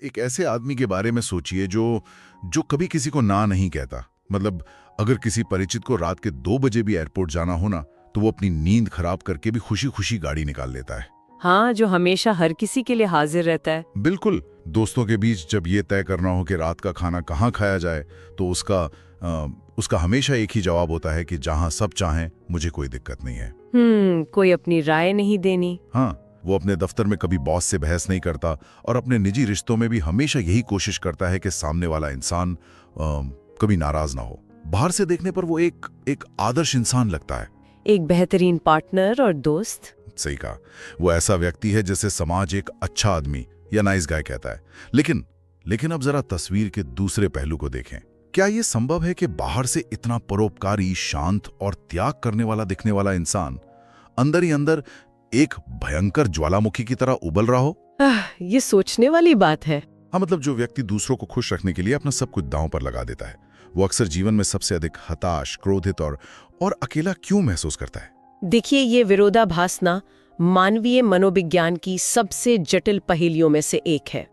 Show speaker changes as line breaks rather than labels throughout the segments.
एक ऐसे आदमी के बारे में सोचिए जो जो कभी किसी को ना नहीं कहता। मतलब अगर किसी परिचित को रात के 2 बजे भी एयरपोर्ट जाना हो ना, तो वो अपनी नींद खराब करके भी खुशी खुशी गाड़ी निकाल लेता है।
हाँ, जो हमेशा हर किसी के लिए हाजिर रहता है।
बिल्कुल। दोस्तों के बीच जब ये तय करना हो कि रात का खाना कहाँ खाया जाए, तो उसका हमेशा एक ही जवाब होता है कि जहाँ सब चाहें, मुझे कोई दिक्कत नहीं है।
कोई अपनी राय नहीं देनी।
हाँ, वो अपने दफ्तर में कभी बॉस से बहस नहीं करता और अपने निजी रिश्तों में भी हमेशा यही कोशिश करता है कि सामने वाला इंसान कभी नाराज ना हो। बाहर से देखने पर वो एक आदर्श इंसान लगता है,
एक बेहतरीन पार्टनर और दोस्त।
सही कहा। वो ऐसा व्यक्ति है जिसे समाज एक अच्छा आदमी या नाइस गाय कहता है। लेकिन अब जरा तस्वीर के दूसरे पहलू को देखें। क्या ये संभव है कि बाहर से इतना परोपकारी, शांत और त्याग करने वाला दिखने वाला इंसान अंदर ही अंदर एक भयंकर ज्वालामुखी की तरह उबल रहा हो?
ये सोचने वाली बात है।
हाँ, मतलब जो व्यक्ति दूसरों को खुश रखने के लिए अपना सब कुछ दांव पर लगा देता है, वो अक्सर जीवन में सबसे अधिक हताश, क्रोधित और अकेला क्यों महसूस करता है?
देखिए, ये विरोधाभास ना मानवीय मनोविज्ञान की सबसे जटिल पहेलियों में से एक है।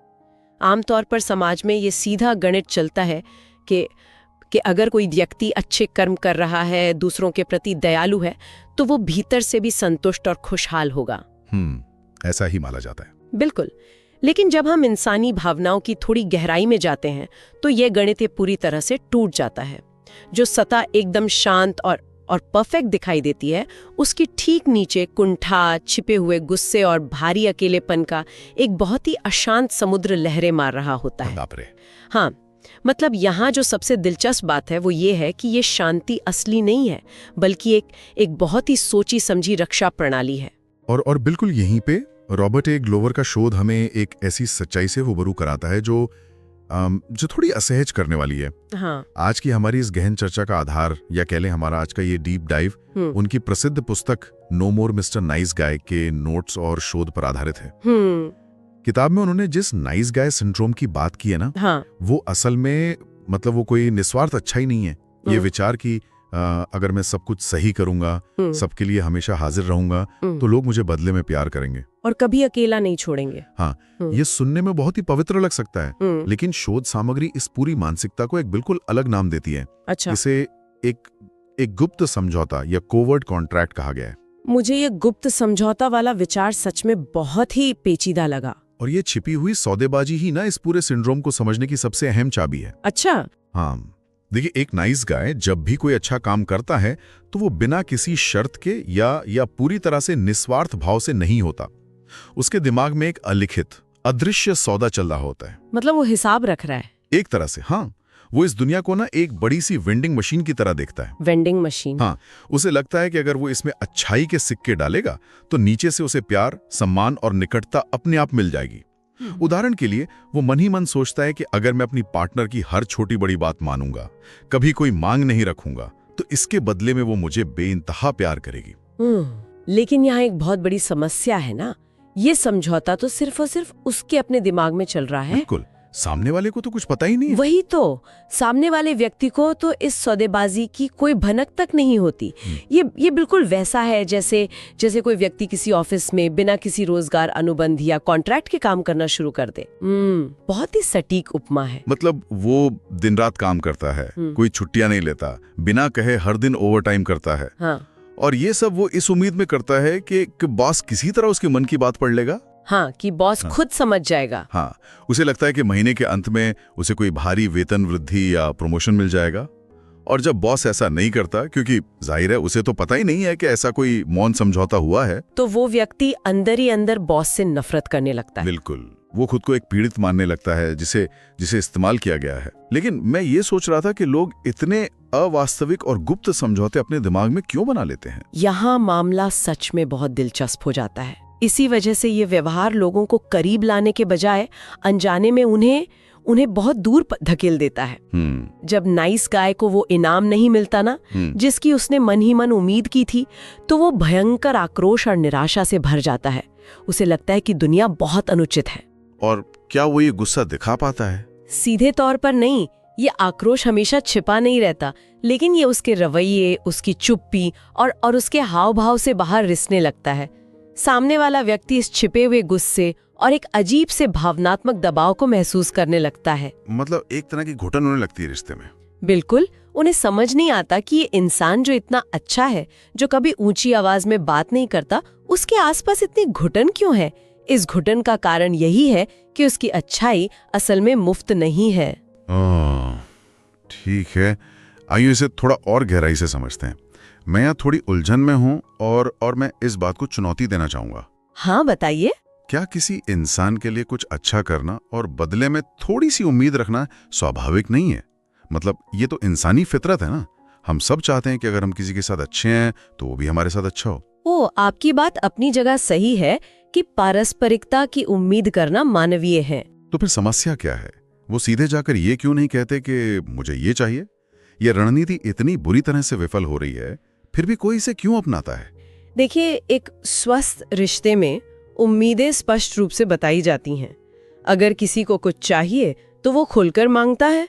आमतौर पर समाज में ये सीधा गणित चलता है कि अगर कोई व्यक्ति अच्छे कर्म कर रहा है, दूसरों के प्रति दयालु है, तो वो भीतर से भी संतुष्ट और खुशहाल होगा।
ऐसा ही माना जाता है।
बिल्कुल। लेकिन जब हम इंसानी भावनाओं की थोड़ी गहराई में जाते हैं, तो ये गणित पूरी तरह से टूट जाता है। जो सतह एकदम शांत और परफेक्ट दिखाई देती है, उसकी ठीक नीचे कुंठा, छिपे हुए गुस्से और भारी अकेलेपन का एक बहुत ही अशांत समुद्र लहरें मार रहा होता है।
बाप रे।
हाँ, मतलब यहाँ जो सबसे दिलचस्प बात है वो ये है कि ये शांति असली नहीं है, बल्कि एक बहुत ही सोची समझी रक्षा प्रणाली है।
और बिल्कुल यहीं पे रॉबर्ट ए ग्लोवर का शोध हमें एक ऐसी सच्चाई से रूबरू कराता है जो थोड़ी असहज करने वाली है।
हाँ।
आज की हमारी इस गहन चर्चा का आधार, या कह लें हमारा आज का ये डीप डाइव, उनकी प्रसिद्ध पुस्तक नो मोर मिस्टर नाइस गाय के नोट्स और शोध पर आधारित है। किताब में उन्होंने जिस नाइस गाय सिंड्रोम की बात की है ना,
हाँ।
वो असल में मतलब वो कोई निस्वार्थ अच्छा ही नहीं है। ये विचार की अगर मैं सब कुछ सही करूंगा, सबके लिए हमेशा हाजिर रहूंगा, तो लोग मुझे बदले में प्यार करेंगे
और कभी अकेला नहीं छोड़ेंगे।
हाँ, ये सुनने में बहुत ही पवित्र लग सकता है, लेकिन शोध सामग्री इस पूरी मानसिकता को एक बिल्कुल अलग नाम देती है।
अच्छा।
इसे एक गुप्त समझौता या कोवर्ट कॉन्ट्रैक्ट कहा गया है।
मुझे ये गुप्त समझौता वाला विचार सच में बहुत ही पेचीदा लगा।
और ये छिपी हुई सौदेबाजी ही ना इस पूरे सिंड्रोम को समझने की सबसे अहम चाबी है।
अच्छा।
हाँ, देखिए, एक नाइस गाय जब भी कोई अच्छा काम करता है तो वो बिना किसी शर्त के या पूरी तरह से निस्वार्थ भाव से नहीं होता। उसके दिमाग में एक अलिखित, अदृश्य सौदा चल रहा होता है।
मतलब वो हिसाब रख रहा है
एक तरह से। हाँ, वो इस दुनिया को ना एक बड़ी सी वेंडिंग मशीन की तरह देखता है।
Vending machine.
हाँ, उसे लगता है कि अगर वो इसमें अच्छाई के सिक्के डालेगा तो नीचे से उसे प्यार, सम्मान और निकटता अपने आप मिल जाएगी। उदाहरण के लिए वो मन ही मन सोचता है कि अगर मैं अपनी पार्टनर की हर छोटी बड़ी बात मानूंगा, कभी कोई मांग नहीं रखूंगा, तो इसके बदले में वो मुझे बेइंतहा प्यार करेगी।
लेकिन यहाँ एक बहुत बड़ी समस्या है ना, ये समझौता तो सिर्फ और सिर्फ उसके अपने दिमाग में चल रहा है।
बिल्कुल, सामने वाले को तो कुछ पता ही नहीं है।
वही तो, सामने वाले व्यक्ति को तो इस सौदेबाजी की कोई भनक तक नहीं होती। ये बिल्कुल वैसा है जैसे कोई व्यक्ति किसी ऑफिस में बिना किसी रोजगार अनुबंध या कॉन्ट्रैक्ट के काम करना शुरू कर दे। बहुत ही सटीक उपमा है।
मतलब वो दिन रात काम करता है, कोई छुट्टियां नहीं लेता, बिना कहे हर दिन ओवर टाइम करता है।
हाँ।
और ये सब वो इस उम्मीद में करता है कि बॉस किसी तरह उसके मन की बात पढ़ लेगा।
हाँ, कि बॉस खुद समझ जाएगा।
हाँ, उसे लगता है कि महीने के अंत में उसे कोई भारी वेतन वृद्धि या प्रमोशन मिल जाएगा। और जब बॉस ऐसा नहीं करता, क्योंकि जाहिर है उसे तो पता ही नहीं है कि ऐसा कोई मौन समझौता हुआ है,
तो वो व्यक्ति अंदर ही अंदर बॉस से नफरत करने लगता है।
बिल्कुल, वो खुद को एक पीड़ित मानने लगता है जिसे इस्तेमाल किया गया है। लेकिन मैं ये सोच रहा था कि लोग इतने अवास्तविक और गुप्त समझौते अपने दिमाग में क्यों बना लेते हैं?
यहाँ मामला सच में बहुत दिलचस्प हो जाता है। इसी वजह से ये व्यवहार लोगों को करीब लाने के बजाय अनजाने में उन्हें बहुत दूर धकेल देता है। जब नाइस गाय को वो इनाम नहीं मिलता ना, जिसकी उसने मन ही मन उम्मीद की थी, तो वो भयंकर आक्रोश और निराशा से भर जाता है। उसे लगता है कि दुनिया बहुत अनुचित है।
और क्या वो ये गुस्सा दिखा पाता है?
सीधे तौर पर नहीं। ये आक्रोश हमेशा छिपा नहीं रहता, लेकिन ये उसके रवैये, उसकी चुप्पी और उसके हाव भाव से बाहर रिसने लगता है। सामने वाला व्यक्ति इस छिपे हुए गुस्से और एक अजीब से भावनात्मक दबाव को महसूस करने लगता है।
मतलब एक तरह की घुटन होने लगती है रिश्ते में।
बिल्कुल, उन्हें समझ नहीं आता कि ये इंसान जो इतना अच्छा है, जो कभी ऊंची आवाज में बात नहीं करता, उसके आसपास इतनी घुटन क्यों है। इस घुटन का कारण यही है कि उसकी अच्छाई असल में मुफ्त नहीं है।
ठीक है, आइए इसे थोड़ा और गहराई से समझते हैं। मैं यहाँ थोड़ी उलझन में हूँ और मैं इस बात को चुनौती देना चाहूंगा।
हाँ, बताइए।
क्या किसी इंसान के लिए कुछ अच्छा करना और बदले में थोड़ी सी उम्मीद रखना स्वाभाविक नहीं है? मतलब ये तो इंसानी फितरत है ना। हम सब चाहते हैं कि अगर हम किसी के साथ अच्छे हैं तो वो भी हमारे साथ अच्छा हो।
ओ, आपकी बात अपनी जगह सही है कि पारस्परिकता की उम्मीद करना मानवीय है।
तो फिर समस्या क्या है? वो सीधे जाकर ये क्यों नहीं कहते कि मुझे ये चाहिए? ये रणनीति इतनी बुरी तरह से विफल हो रही है, फिर भी कोई इसे क्यों अपनाता है?
देखिए, एक स्वस्थ रिश्ते में उम्मीदें स्पष्ट रूप से बताई जाती हैं। अगर किसी को कुछ चाहिए तो वो खुलकर मांगता है,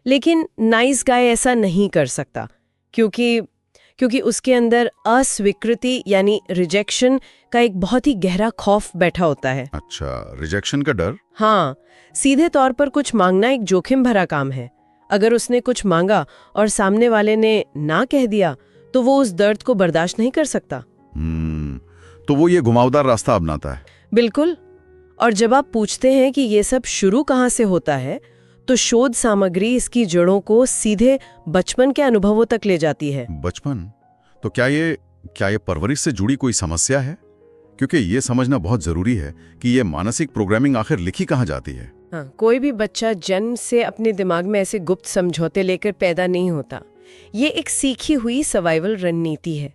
लेकिन नाइस गाय ऐसा नहीं कर सकता, क्योंकि उसके अंदर अस्वीकृति यानी रिजेक्शन का एक बहुत ही गहरा खौफ बैठा होता है।
अच्छा, रिजेक्शन का डर?
हाँ, सीधे तौर पर कुछ मांगना एक जोखिम भरा काम है। अगर उसने कुछ मांगा और सामने वाले ने ना कह दिया तो वो उस दर्द को बर्दाश्त नहीं कर सकता।
तो वो ये घुमावदार रास्ता अपनाता है।
बिल्कुल। और जब आप पूछते हैं कि ये सब शुरू कहाँ से होता है, तो शोध सामग्री इसकी जड़ों को सीधे बचपन के अनुभवों तक ले जाती है।
बचपन? तो क्या ये परवरिश से जुड़ी कोई समस्या है? क्योंकि ये समझना बहुत जरूरी है कि ये मानसिक प्रोग्रामिंग आखिर लिखी कहाँ जाती है।
हाँ, कोई भी बच्चा जन्म से अपने दिमाग में ऐसे गुप्त समझौते लेकर पैदा नहीं होता। ये एक सीखी हुई सर्वाइवल रणनीति है।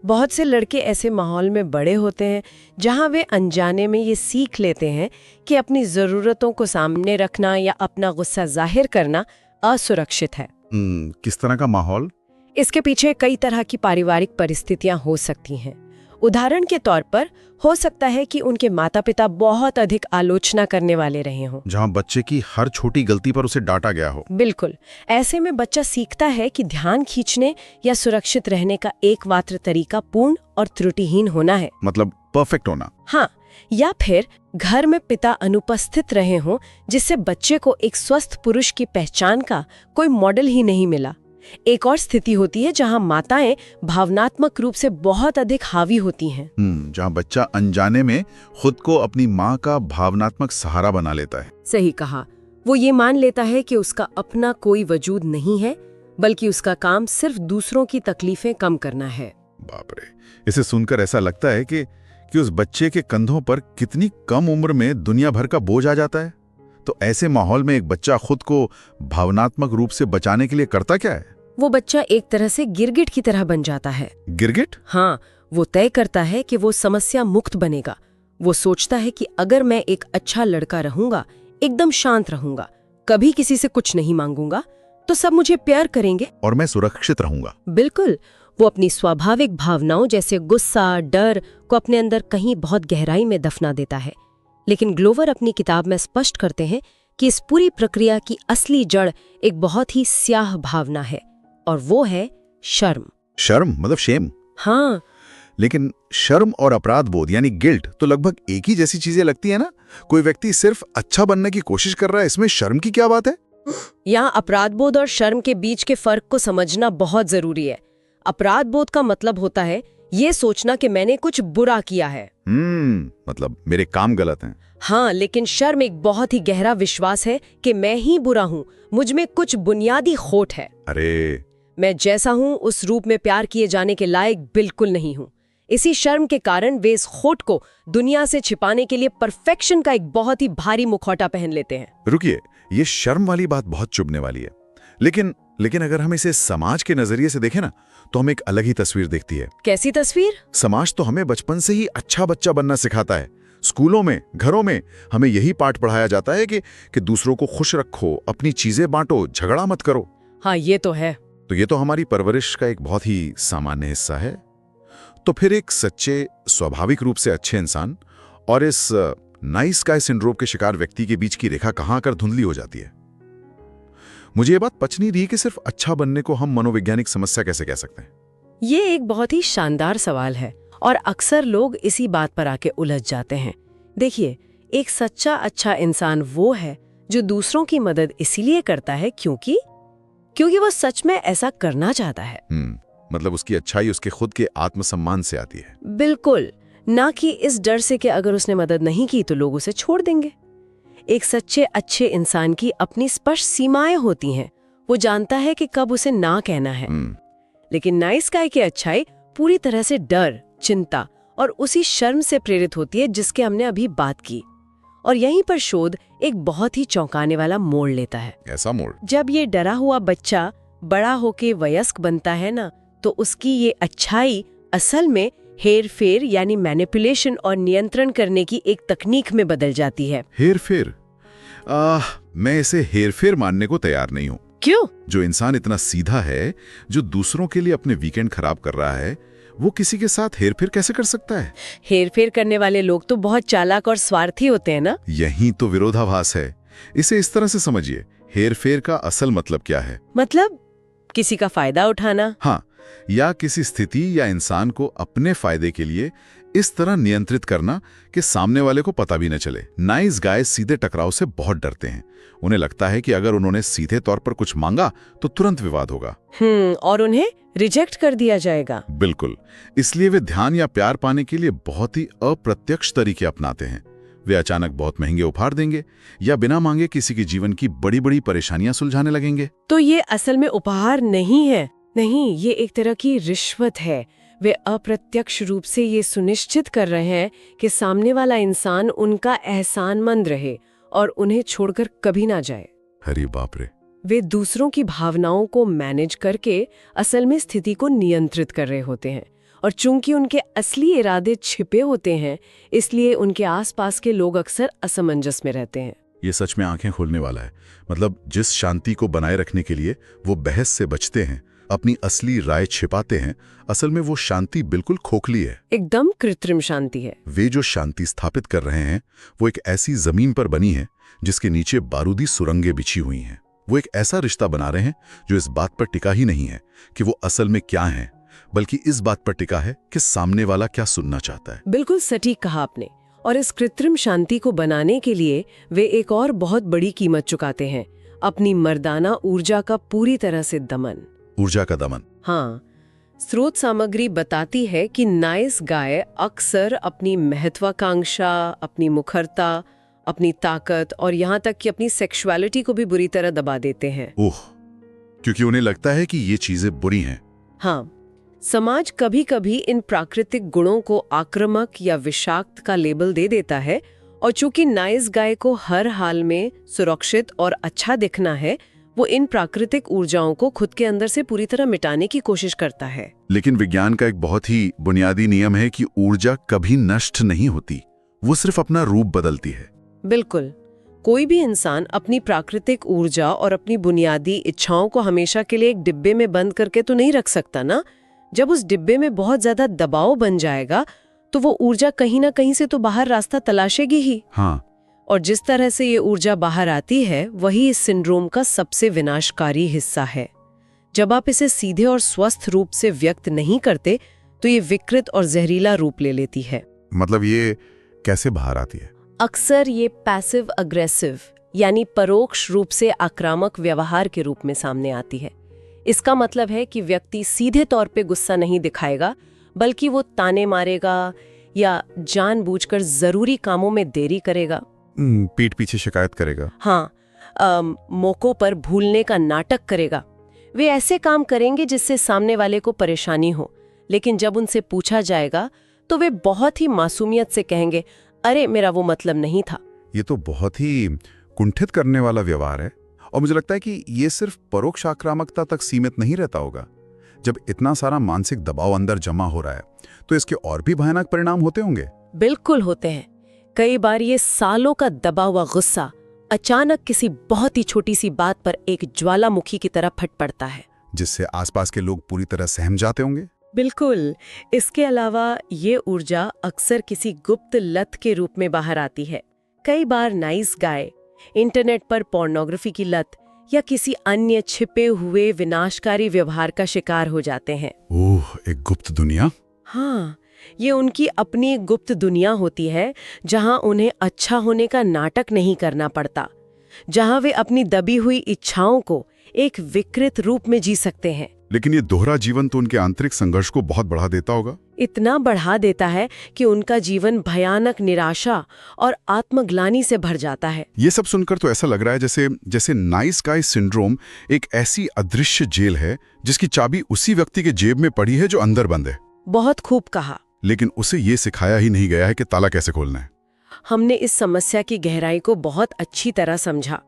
बहुत से लड़के ऐसे माहौल में बड़े होते हैं जहां वे अनजाने में ये सीख लेते हैं कि अपनी ज़रूरतों को सामने रखना या अपना गुस्सा जाहिर करना असुरक्षित है।
किस तरह का माहौल?
इसके पीछे कई तरह की पारिवारिक परिस्थितियां हो सकती हैं। उदाहरण के तौर पर हो सकता है कि उनके माता पिता बहुत अधिक आलोचना करने वाले रहे हों,
जहां बच्चे की हर छोटी गलती पर उसे डांटा गया हो।
बिल्कुल। ऐसे में बच्चा सीखता है कि ध्यान खींचने या सुरक्षित रहने का एकमात्र तरीका पूर्ण और त्रुटिहीन होना है।
मतलब परफेक्ट होना।
हाँ, या फिर घर में पिता अनुपस्थित रहे हों, जिससे बच्चे को एक स्वस्थ पुरुष की पहचान का कोई मॉडल ही नहीं मिला। एक और स्थिति होती है जहां माताएं भावनात्मक रूप से बहुत अधिक हावी होती हैं।
जहां बच्चा अनजाने में खुद को अपनी माँ का भावनात्मक सहारा बना लेता है।
सही कहा। वो ये मान लेता है कि उसका अपना कोई वजूद नहीं है, बल्कि उसका काम सिर्फ दूसरों की तकलीफें कम करना है।
बाप रे, इसे सुनकर ऐसा लगता है कि उस बच्चे के कंधों पर कितनी कम उम्र में दुनिया भर का बोझ आ जाता है। तो ऐसे माहौल में एक बच्चा खुद को भावनात्मक रूप से बचाने के लिए करता क्या है?
वो बच्चा एक तरह से गिरगिट की तरह बन जाता है।
गिरगिट?
हाँ, वो तय करता है कि वो समस्या मुक्त बनेगा। वो सोचता है कि अगर मैं एक अच्छा लड़का रहूंगा, एकदम शांत रहूंगा, कभी किसी से कुछ नहीं मांगूंगा, तो सब मुझे प्यार करेंगे
और मैं सुरक्षित रहूंगा।
बिल्कुल। वो अपनी स्वाभाविक भावनाओं जैसे गुस्सा, डर को अपने अंदर कहीं बहुत गहराई में दफना देता है। लेकिन ग्लोवर अपनी किताब में स्पष्ट करते हैं कि इस पूरी प्रक्रिया की असली जड़ एक बहुत ही स्याह भावना है, और वो है शर्म।
शर्म मतलब शेम?
हाँ।
लेकिन शर्म और अपराध बोध यानी गिल्ट तो लगभग एक ही जैसी चीजें लगती है ना। कोई व्यक्ति सिर्फ अच्छा बनने की कोशिश कर रहा है, इसमें शर्म की क्या बात है?
यहाँ अपराध बोध और शर्म के बीच के फर्क को समझना बहुत जरूरी है। अपराध बोध का मतलब होता है ये सोचना कि मैंने कुछ बुरा किया है।
मतलब मेरे काम गलत हैं।
हाँ, लेकिन शर्म एक बहुत ही गहरा विश्वास है कि मैं ही बुरा हूँ, मुझ में कुछ बुनियादी खोट है।
अरे,
मैं जैसा हूँ उस रूप में प्यार किए जाने के लायक बिल्कुल नहीं हूँ। इसी शर्म के कारण वे इस खोट को दुनिया से छिपाने के लिए परफेक्शन का एक बहुत ही भारी मुखौटा पहन लेते हैं।
रुकिए, ये शर्म वाली बात बहुत चुभने वाली है। लेकिन अगर हम इसे समाज के नजरिए से देखें ना, तो हमें एक अलग ही तस्वीर दिखती है।
कैसी तस्वीर?
समाज तो हमें बचपन से ही अच्छा बच्चा बनना सिखाता है। स्कूलों में, घरों में हमें यही पाठ पढ़ाया जाता है कि दूसरों को खुश रखो, अपनी चीजें बांटो, झगड़ा मत करो।
हाँ, ये तो है।
तो ये तो हमारी परवरिश का एक बहुत ही सामान्य हिस्सा है। तो फिर एक सच्चे, स्वाभाविक रूप से अच्छे इंसान और इस नाइस गाय सिंड्रोम के शिकार व्यक्ति के बीच की रेखा कहां आकर धुंधली हो जाती है? मुझे ये बात पच नहीं रही कि सिर्फ अच्छा बनने को हम मनोवैज्ञानिक समस्या कैसे कह सकते हैं।
ये एक बहुत ही शानदार सवाल है और अक्सर लोग इसी बात पर आके उलझ जाते हैं। देखिए, एक सच्चा अच्छा इंसान वो है जो दूसरों की मदद इसीलिए करता है क्योंकि वो सच में ऐसा करना चाहता है।
मतलब उसकी अच्छाई उसके खुद के आत्मसम्मान से आती है।
बिल्कुल, ना कि इस डर से कि अगर उसने मदद नहीं की तो लोग उसे छोड़ देंगे। एक सच्चे अच्छे इंसान की अपनी स्पष्ट सीमाएं होती हैं। वो जानता है कि कब उसे ना कहना है। लेकिन नाइस गाय की अच्छाई पूरी तरह से डर, चिंता और उसी शर्म से प्रेरित होती है जिसके हमने अभी बात की। और यहीं पर शोध एक बहुत ही चौंकाने वाला मोड़ लेता है।
ऐसा मोड़?
जब ये डरा हुआ बच्चा बड़ा होके वयस्क बनता है ना, तो उसकी ये अच्छाई असल में हेर-फेर यानी मैनिपुलेशन और नियंत्रण करने की एक तकनीक में बदल जाती है।
हेर-फेर? मैं इसे हेर-फेर मानने को तैयार नहीं हूँ।
क्यों?
जो इंसान इतना सीधा है, जो दूसरों के लिए अपने वीकेंड खराब कर रहा है, वो किसी के साथ हेर-फेर कैसे कर सकता है?
हेर-फेर करने वाले लोग तो बहुत चालाक और स्वार्थी होते हैं ना?
यही तो विरोधाभास है। इसे इस तरह से समझिए, हेर-फेर का असल मतलब क्या है?
मतलब किसी का फायदा उठाना?
हाँ, या किसी स्थिति या इंसान को अपने फायदे के लिए इस तरह नियंत्रित करना कि सामने वाले को पता भी न चले। नाइस गाय सीधे टकराव से बहुत डरते हैं। उन्हें लगता है कि अगर उन्होंने सीधे तौर पर कुछ मांगा तो तुरंत विवाद होगा।
और उन्हें रिजेक्ट कर दिया जाएगा।
बिल्कुल, इसलिए वे ध्यान या प्यार पाने के लिए बहुत ही अप्रत्यक्ष तरीके अपनाते हैं। वे अचानक बहुत महंगे उपहार देंगे या बिना मांगे किसी के जीवन की बड़ी बड़ी परेशानियां सुलझाने लगेंगे।
तो ये असल में उपहार नहीं है। नहीं, ये एक तरह की रिश्वत है। वे अप्रत्यक्ष रूप से ये सुनिश्चित कर रहे हैं कि सामने वाला इंसान उनका एहसानमंद रहे और उन्हें छोड़कर कभी ना जाए।
अरे बाप रे!
वे दूसरों की भावनाओं को मैनेज करके असल में स्थिति को नियंत्रित कर रहे होते हैं। और चूंकि उनके असली इरादे छिपे होते हैं, इसलिए उनके आसपास के लोग अक्सर असमंजस में रहते हैं।
ये सच में आंखें खोलने वाला है। मतलब जिस शांति को बनाए रखने के लिए वो बहस से बचते हैं, अपनी असली राय छिपाते हैं, असल में वो शांति बिल्कुल खोखली है।
एकदम कृत्रिम शांति है।
वे जो शांति स्थापित कर रहे हैं वो एक ऐसी जमीन पर बनी है जिसके नीचे बारूदी सुरंगें बिछी हुई हैं। वो एक ऐसा रिश्ता बना रहे हैं जो इस बात पर टिका ही नहीं है कि वो असल में क्या है, बल्कि इस बात पर टिका है कि सामने वाला क्या सुनना चाहता है।
बिल्कुल सटीक कहा आपने। और इस कृत्रिम शांति को बनाने के लिए वे एक और बहुत बड़ी कीमत चुकाते हैं, अपनी मर्दाना ऊर्जा का पूरी तरह से दमन।
ऊर्जा का दमन?
हाँ, स्रोत सामग्री बताती है कि नाइस गाय अक्सर अपनी महत्वाकांक्षा, अपनी मुखरता, अपनी ताकत और यहाँ तक कि अपनी सेक्सुअलिटी को भी बुरी तरह दबा देते हैं।
ओह, क्योंकि उन्हें लगता है कि ये चीजें बुरी हैं।
हाँ, समाज कभी-कभी इन प्राकृतिक गुणों को आक्रामक या विषाक्त का लेबल दे देता है, और चूंकि नाइस गाय को हर हाल में सुरक्षित और अच्छा दिखना है, वो इन प्राकृतिक ऊर्जाओं को खुद के अंदर से पूरी तरह मिटाने की कोशिश करता है।
लेकिन विज्ञान का एक बहुत ही बुनियादी नियम है कि ऊर्जा कभी नष्ट नहीं होती, वो सिर्फ अपना रूप बदलती है।
बिल्कुल, कोई भी इंसान अपनी प्राकृतिक ऊर्जा और अपनी बुनियादी इच्छाओं को हमेशा के लिए एक डिब्बे में बंद करके तो नहीं रख सकता ना। जब उस डिब्बे में बहुत ज्यादा दबाव बन जाएगा तो वो ऊर्जा कहीं ना कहीं से तो बाहर रास्ता तलाशेगी ही।
हाँ।
और जिस तरह से ये ऊर्जा बाहर आती है, वही इस सिंड्रोम का सबसे विनाशकारी हिस्सा है। जब आप इसे सीधे और स्वस्थ रूप से व्यक्त नहीं करते तो ये विकृत और जहरीला रूप ले लेती है।
मतलब ये कैसे बाहर आती है?
अक्सर ये पैसिव अग्रेसिव यानी परोक्ष रूप से आक्रामक व्यवहार के रूप में सामने आती है। इसका मतलब है कि व्यक्ति सीधे तौर पे गुस्सा नहीं दिखाएगा, बल्कि वो ताने मारेगा या जानबूझकर जरूरी कामों में देरी करेगा,
पीठ पीछे शिकायत करेगा।
हाँ, मौकों पर भूलने का नाटक करेगा। वे ऐसे काम करेंगे जिससे सामने वाले को परेशानी हो, लेकिन जब उनसे पूछा जाएगा तो वे बहुत ही मासूमियत से कहेंगे, अरे मेरा वो मतलब नहीं था।
ये तो बहुत ही कुंठित करने वाला व्यवहार है, और मुझे लगता है कि ये सिर्फ परोक्ष आक्रामकता तक सीमित नहीं रहता होगा। जब इतना सारा मानसिक दबाव अंदर जमा हो रहा है तो इसके और भी भयानक परिणाम होते होंगे।
बिल्कुल होते हैं। कई बार ये सालों का दबा हुआ गुस्सा अचानक किसी बहुत ही छोटी सी बात पर एक ज्वालामुखी की तरह फट पड़ता है,
जिससे आसपास के लोग पूरी तरह सहम जाते होंगे।
बिल्कुल। इसके अलावा ये ऊर्जा अक्सर किसी गुप्त लत के रूप में बाहर आती है। कई बार नाइस गाय इंटरनेट पर पोर्नोग्राफी की लत या किसी अन्य छिपे हुए विनाशकारी व्यवहार का शिकार हो जाते हैं।
ओह, एक गुप्त दुनिया।
हाँ, ये उनकी अपनी गुप्त दुनिया होती है, जहां उन्हें अच्छा होने का नाटक नहीं करना पड़ता, जहां वे अपनी दबी हुई इच्छाओं को एक विकृत रूप में जी सकते हैं।
लेकिन ये दोहरा जीवन तो उनके आंतरिक संघर्ष को बहुत बढ़ा देता होगा।
इतना बढ़ा देता है कि उनका जीवन भयानक निराशा और आत्मग्लानि से भर जाता है।
ये सब सुनकर तो ऐसा लग रहा है जैसे नाइस गाय सिंड्रोम एक ऐसी अदृश्य जेल है जिसकी चाबी उसी व्यक्ति के जेब में पड़ी है जो अंदर बंद है।
बहुत खूब कहा।
लेकिन उसे ये सिखाया ही नहीं गया है कि ताला कैसे खोलना है।
हमने इस समस्या की गहराई को बहुत अच्छी तरह समझा।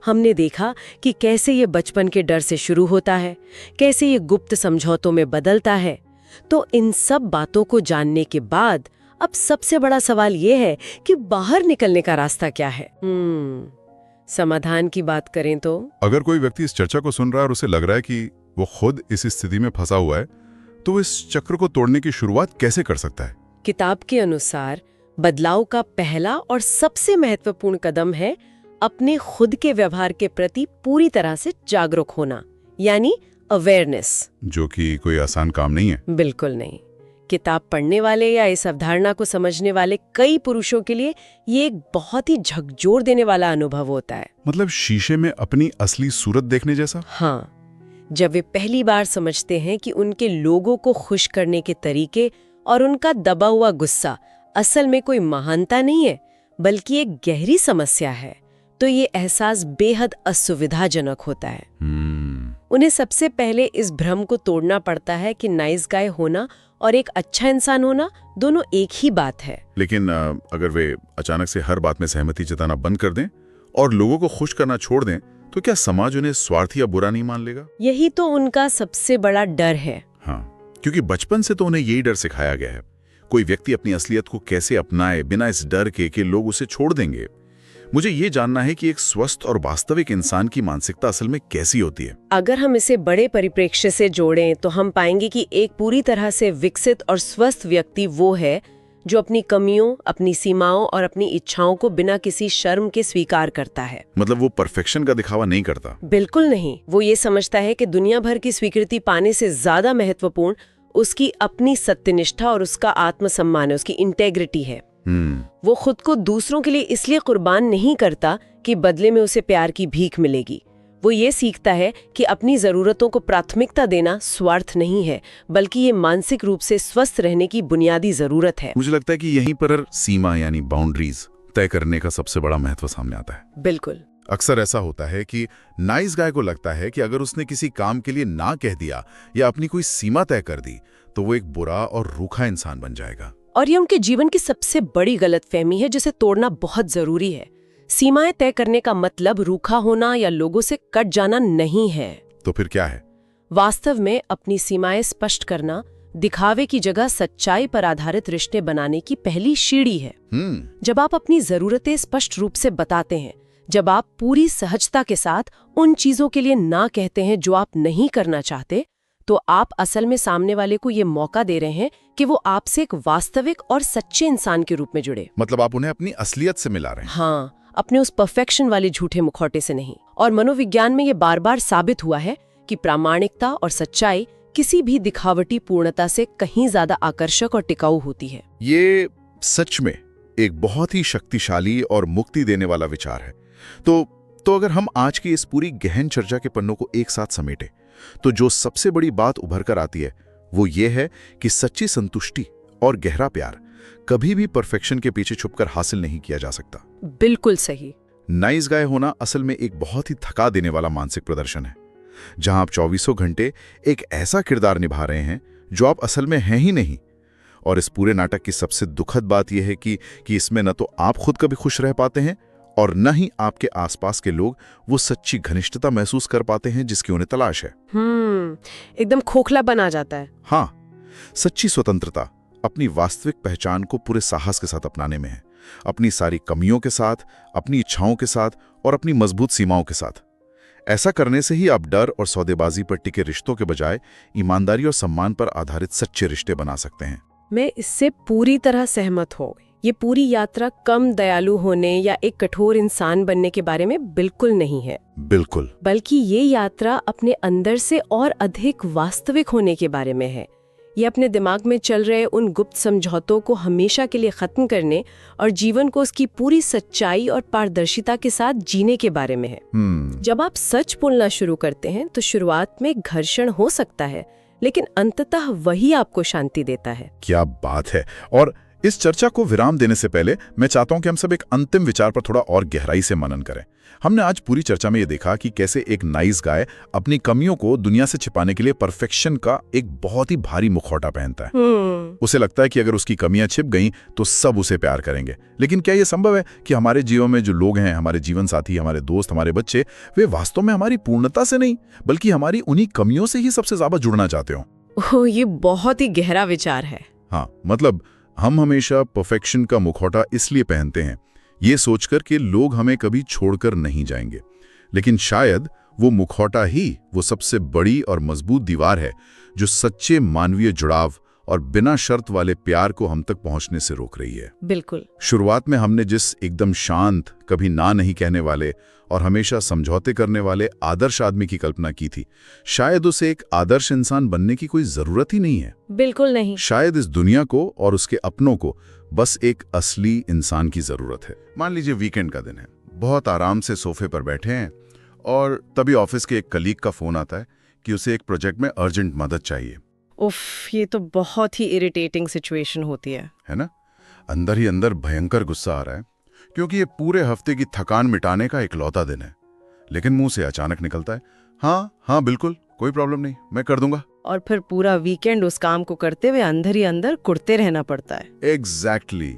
हमने देखा कि कैसे ये बचपन के डर से शुरू होता है, कैसे ये गुप्त समझौतों में बदलता है। तो इन सब बातों को जानने के बाद अब सबसे बड़ा सवाल ये है कि बाहर निकलने का रास्ता क्या है। समाधान की बात करें तो
अगर कोई व्यक्ति इस चर्चा को सुन रहा है और उसे लग रहा है कि वो खुद इस स्थिति में फंसा हुआ है, तो वो इस चक्र को तोड़ने की शुरुआत कैसे कर सकता है?
किताब के अनुसार बदलाव का पहला और सबसे महत्वपूर्ण कदम है अपने खुद के व्यवहार के प्रति पूरी तरह से जागरूक होना, यानी अवेयरनेस।
जो कि कोई आसान काम नहीं है।
बिल्कुल नहीं। किताब पढ़ने वाले या इस अवधारणा को समझने वाले कई पुरुषों के लिए ये एक बहुत ही झकझोर देने वाला अनुभव होता है।
मतलब शीशे में अपनी असली सूरत देखने जैसा?
हाँ, जब वे पहली बार समझते हैं कि उनके लोगों को खुश करने के तरीके और उनका दबा हुआ गुस्सा असल में कोई महानता नहीं है, बल्कि एक गहरी समस्या है, तो ये एहसास बेहद असुविधाजनक होता है। उन्हें सबसे पहले इस भ्रम को तोड़ना पड़ता है कि नाइस गाय होना और एक अच्छा इंसान होना दोनों एक ही बात है।
लेकिन अगर वे अचानक से हर बात में सहमति जताना बंद कर दें और लोगों को खुश करना छोड़ दें, तो क्या समाज उन्हें स्वार्थी या बुरा नहीं मान लेगा?
यही तो उनका सबसे बड़ा डर है।
हाँ, क्योंकि बचपन से तो उन्हें यही डर सिखाया गया है। कोई व्यक्ति अपनी असलियत को कैसे अपनाए बिना इस डर के कि लोग उसे छोड़ देंगे। मुझे ये जानना है कि एक स्वस्थ और वास्तविक इंसान की मानसिकता असल में कैसी होती है।
अगर हम इसे बड़े परिप्रेक्ष्य से जोड़ें तो हम पाएंगे कि एक पूरी तरह से विकसित और स्वस्थ व्यक्ति वो है जो अपनी कमियों, अपनी सीमाओं और अपनी इच्छाओं को बिना किसी शर्म के स्वीकार करता है।
मतलब वो परफेक्शन का दिखावा नहीं करता?
बिल्कुल नहीं। वो ये समझता है कि दुनिया भर की स्वीकृति पाने से ज्यादा महत्वपूर्ण उसकी अपनी सत्यनिष्ठा और उसका आत्मसम्मान है, उसकी इंटेग्रिटी है। वो खुद को दूसरों के लिए इसलिए कुर्बान नहीं करता कि बदले में उसे प्यार की भीख मिलेगी। वो ये सीखता है कि अपनी जरूरतों को प्राथमिकता देना स्वार्थ नहीं है, बल्कि ये मानसिक रूप से स्वस्थ रहने की बुनियादी जरूरत है।
मुझे लगता है कि यहीं पर सीमा यानी बाउंड्रीज तय करने का सबसे बड़ा महत्व सामने आता है।
बिल्कुल।
अक्सर ऐसा होता है कि नाइस गाय को लगता है कि अगर उसने किसी काम के लिए ना कह दिया या अपनी कोई सीमा तय कर दी तो वो एक बुरा और रूखा इंसान बन जाएगा।
और ये उनके जीवन की सबसे बड़ी गलतफहमी है, जिसे तोड़ना बहुत जरूरी है। सीमाएं तय करने का मतलब रूखा होना या लोगों से कट जाना नहीं है।
तो फिर क्या है?
वास्तव में अपनी सीमाएं स्पष्ट करना दिखावे की जगह सच्चाई पर आधारित रिश्ते बनाने की पहली सीढ़ी है। जब आप अपनी जरूरतें स्पष्ट रूप से बताते हैं, जब आप पूरी सहजता के साथ उन चीजों के लिए ना कहते हैं जो आप नहीं करना चाहते, तो आप असल में सामने वाले को ये मौका दे रहे हैं कि वो आपसे एक वास्तविक और सच्चे इंसान के रूप में जुड़े।
मतलब आप उन्हें अपनी असलियत से मिला रहे हैं।
हाँ, अपने उस परफेक्शन वाले झूठे मुखौटे से नहीं। और मनोविज्ञान में ये बार बार साबित हुआ है कि प्रामाणिकता और सच्चाई किसी भी दिखावटी पूर्णता से कहीं ज्यादा आकर्षक और टिकाऊ होती है।
ये सच में एक बहुत ही शक्तिशाली और मुक्ति देने वाला विचार है। तो अगर हम आज की इस पूरी गहन चर्चा के पन्नों को एक साथ समेटे, तो जो सबसे बड़ी बात उभर कर आती है वो ये है कि सच्ची संतुष्टि और गहरा प्यार कभी भी परफेक्शन के पीछे छुपकर हासिल नहीं किया जा सकता।
बिल्कुल सही।
नाइस गाय होना असल में एक बहुत ही थका देने वाला मानसिक प्रदर्शन है, जहां आप 24 घंटे एक ऐसा किरदार निभा रहे हैं जो आप असल में हैं ही नहीं। और इस पूरे नाटक की सबसे दुखद बात यह है कि इसमें न तो आप खुद कभी खुश रह पाते हैं और न ही आपके आसपास के लोग वो सच्ची घनिष्ठता महसूस कर पाते हैं जिसकी उन्हें तलाश है।
एकदम खोखला बना जाता है।
हाँ, सच्ची स्वतंत्रता अपनी वास्तविक पहचान को पूरे साहस के साथ अपनाने में है, अपनी सारी कमियों के साथ, अपनी इच्छाओं के साथ और अपनी मजबूत सीमाओं के साथ। ऐसा करने से ही आप डर और सौदेबाजी पर टिके रिश्तों के बजाय ईमानदारी और सम्मान पर आधारित सच्चे रिश्ते बना सकते हैं।
मैं इससे पूरी तरह सहमत हूँ। ये पूरी यात्रा कम दयालु होने या एक कठोर इंसान बनने के बारे में बिल्कुल नहीं है।
बिल्कुल।
बल्कि ये यात्रा अपने अंदर से और अधिक वास्तविक होने के बारे में है। ये अपने दिमाग में चल रहे उन गुप्त समझौतों को हमेशा के लिए खत्म करने और जीवन को उसकी पूरी सच्चाई और पारदर्शिता के साथ जीने के बारे में है। जब आप सच बोलना शुरू करते हैं तो शुरुआत में घर्षण हो सकता है, लेकिन अंततः वही आपको शांति देता है।
क्या बात है। और इस चर्चा को विराम देने से पहले मैं चाहता हूं कि हम सब एक अंतिम विचार पर थोड़ा और गहराई से मनन करें। हमने आज पूरी चर्चा में ये देखा कि कैसे एक नाइस गाय अपनी कमियों को दुनिया से छिपाने के लिए परफेक्शन का एक बहुत ही भारी मुखौटा पहनता है। उसे लगता है कि अगर उसकी कमियां छिप गईं तो सब उसे प्यार करेंगे। लेकिन क्या ये संभव है कि हमारे जीवन में जो लोग हैं, हमारे जीवन साथी, हमारे दोस्त, हमारे बच्चे, वे वास्तव में हमारी पूर्णता से नहीं बल्कि हमारी उन्हीं कमियों से ही सबसे ज्यादा जुड़ना चाहते हो?
ओह, ये बहुत ही गहरा विचार है।
हाँ, मतलब हम हमेशा परफेक्शन का मुखौटा इसलिए पहनते हैं ये सोचकर कि लोग हमें कभी छोड़कर नहीं जाएंगे, लेकिन शायद वो मुखौटा ही वो सबसे बड़ी और मजबूत दीवार है जो सच्चे मानवीय जुड़ाव और बिना शर्त वाले प्यार को हम तक पहुंचने से रोक रही है।
बिल्कुल।
शुरुआत में हमने जिस एकदम शांत, कभी ना नहीं कहने वाले और हमेशा समझौते करने वाले आदर्श आदमी की कल्पना की थी, शायद उसे एक आदर्श इंसान बनने की कोई जरूरत ही नहीं है।
बिल्कुल नहीं।
शायद इस दुनिया को और उसके अपनों को बस एक असली इंसान की जरूरत है। मान लीजिए वीकेंड का दिन है, बहुत आराम से सोफे पर बैठे हैं और तभी ऑफिस के एक कलीग का फोन आता है कि उसे एक प्रोजेक्ट में अर्जेंट मदद चाहिए।
उफ, ये तो बहुत ही इरिटेटिंग सिचुएशन होती है
ना? अंदर ही अंदर भयंकर गुस्सा आ रहा है क्योंकि ये पूरे हफ्ते की थकान मिटाने का इकलौता दिन है। लेकिन मुंह से अचानक निकलता है, हाँ बिल्कुल, कोई प्रॉब्लम नहीं, मैं कर दूंगा।
और फिर पूरा वीकेंड उस काम को करते हुए अंदर ही अंदर कुड़ते रहना पड़ता है।
एग्जैक्टली।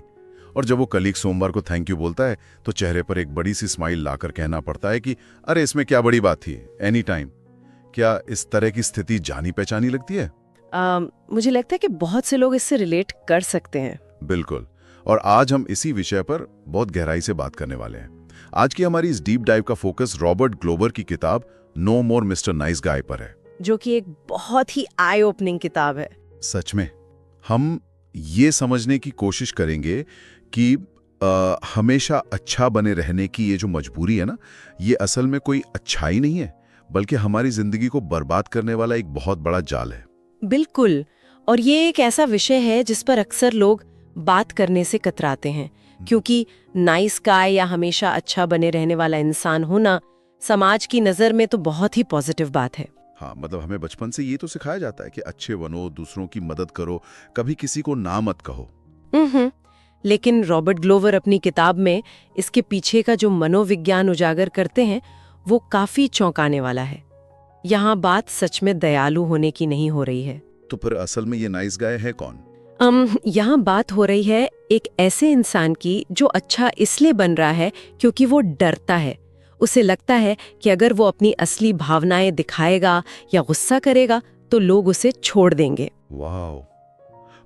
और जब वो कलीग सोमवार को थैंक यू बोलता है तो चेहरे पर एक बड़ी सी स्माइल लाकर कहना पड़ता है कि अरे इसमें क्या बड़ी बात थी, एनी टाइम। क्या इस तरह की स्थिति जानी पहचानी लगती है?
मुझे लगता है कि बहुत से लोग इससे रिलेट कर सकते हैं।
बिल्कुल। और आज हम इसी विषय पर बहुत गहराई से बात करने वाले हैं। आज की हमारी इस डीप डाइव का फोकस रॉबर्ट ग्लोवर की किताब नो मोर मिस्टर नाइस गाय पर है,
जो कि एक बहुत ही आई ओपनिंग किताब है।
सच में हम ये समझने की कोशिश करेंगे कि हमेशा अच्छा बने रहने की ये जो मजबूरी है ना, ये असल में कोई अच्छाई नहीं है बल्कि हमारी जिंदगी को बर्बाद करने वाला एक बहुत बड़ा जाल है।
बिल्कुल। और ये एक ऐसा विषय है जिस पर अक्सर लोग बात करने से कतराते हैं, क्योंकि नाइस गाय या हमेशा अच्छा बने रहने वाला इंसान होना समाज की नजर में तो बहुत ही पॉजिटिव बात है।
हाँ, मतलब हमें बचपन से ये तो सिखाया जाता है कि अच्छे बनो, दूसरों की मदद करो, कभी किसी को ना मत कहो।
लेकिन रॉबर्ट ग्लोवर अपनी किताब में इसके पीछे का जो मनोविज्ञान उजागर करते हैं वो काफी चौंकाने वाला है। यहाँ बात सच में दयालु होने की नहीं हो रही है।
तो फिर असल में ये नाइस गाय है कौन?
यहाँ बात हो रही है एक ऐसे इंसान की जो अच्छा इसलिए बन रहा है क्योंकि वो डरता है। उसे लगता है कि अगर वो अपनी असली भावनाएं दिखाएगा या गुस्सा करेगा तो लोग उसे छोड़ देंगे।
वाह,